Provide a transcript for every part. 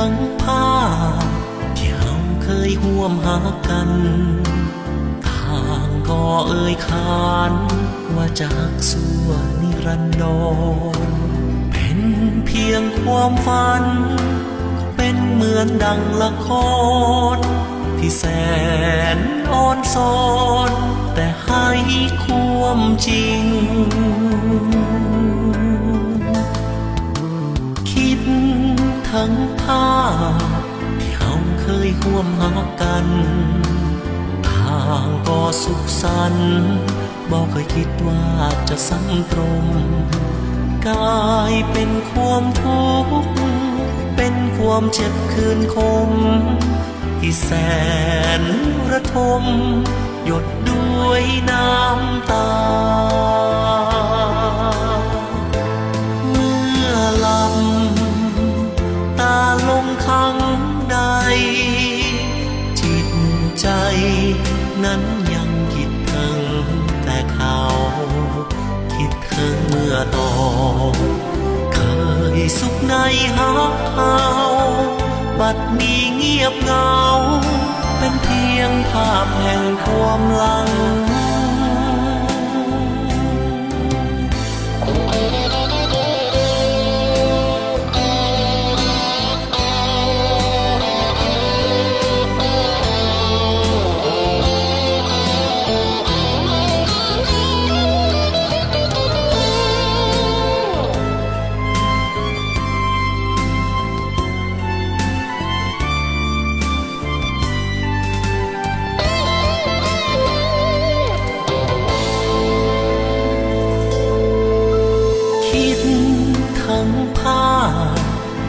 ทั้งภาพที่เราเคยห่วมหากันทางก็เอ่ยขานว่าจากสัวนิรันดรเป็นเพียงความฝันเป็นเหมือนดังละครที่แสนอ่อนซ้อนแต่ให้ความจริงคิดทั้งภาพที่เราเคยห่วมหากันทางก็สุขสันต์บอกเคยคิดว่าจะซ้ำตรงกลายเป็นความทุกข์เป็นความเจ็บคืนคมที่แสนระทมหยดด้วยน้ำตาเมื่อลำตาลงครั้งใดจิตใจนั้นยังคิดถึงแต่เขาคิดถึงเมื่อตอนเคยสุขในหักเขาบัดนี้เงียบเหงาเป็นเพียงภาพแห่งความหลัง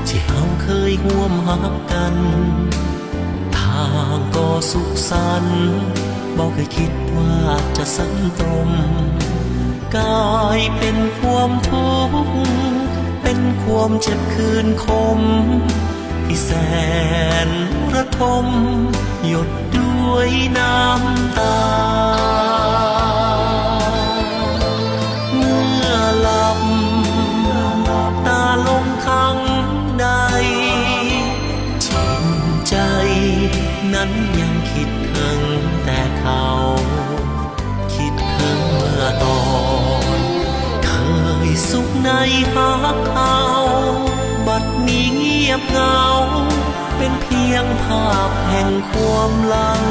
ที่เราเคยห่วมหากันทางก็สุขสันต์บอกเคยคิดว่าจะซ้ำตรงกลายเป็นความทุกข์เป็นความเจ็บคืนคมที่แสนระทมหยดด้วยน้ำตาเมื่อหลับตาลงครั้งใดจิตใจนั้นยังคิดถึงแต่เขาคิดถึงเมื่อตอนเคยสุขในหักเขาบัดนี้เงียบเหงาเป็นเพียงภาพแห่งความหลัง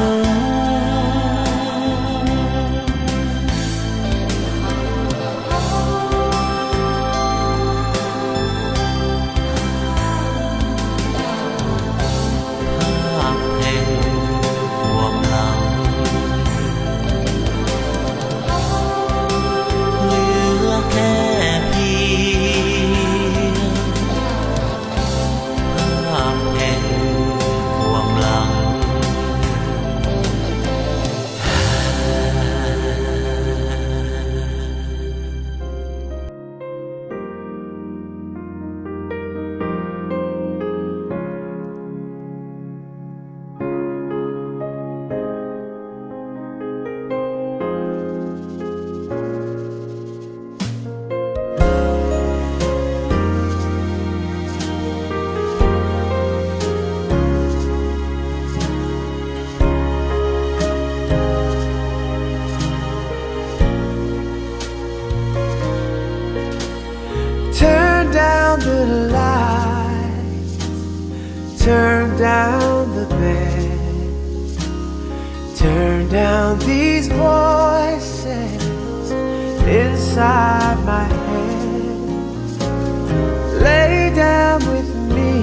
Turn down the bed, turn down these voices inside my head. Lay down with me,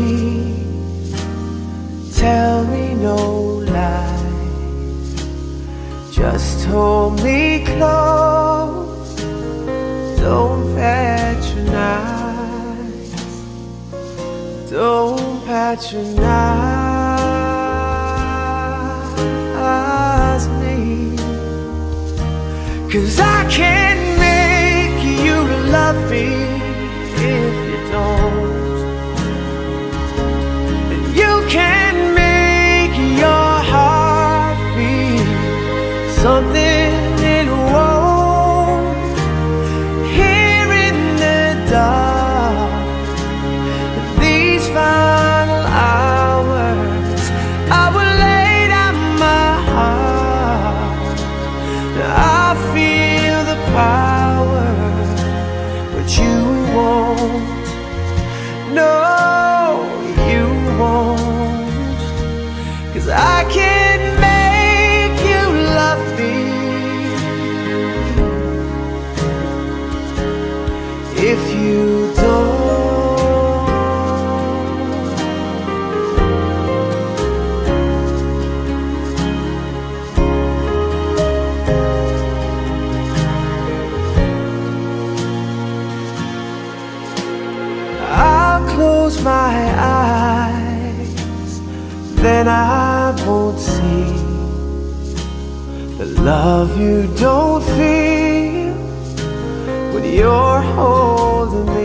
tell me no lies, just hold me close, don't patronize, don't patronize me, 'cause I can't make you love me if you don't, and you can't make your heart beat something it won't. Here in the dark, these final hours feel the power, but you won't. No, you won't. 'Cause I can't make you love me if you don't. I'll close my eyes, then I won't see the love you don't feel when you're holding me.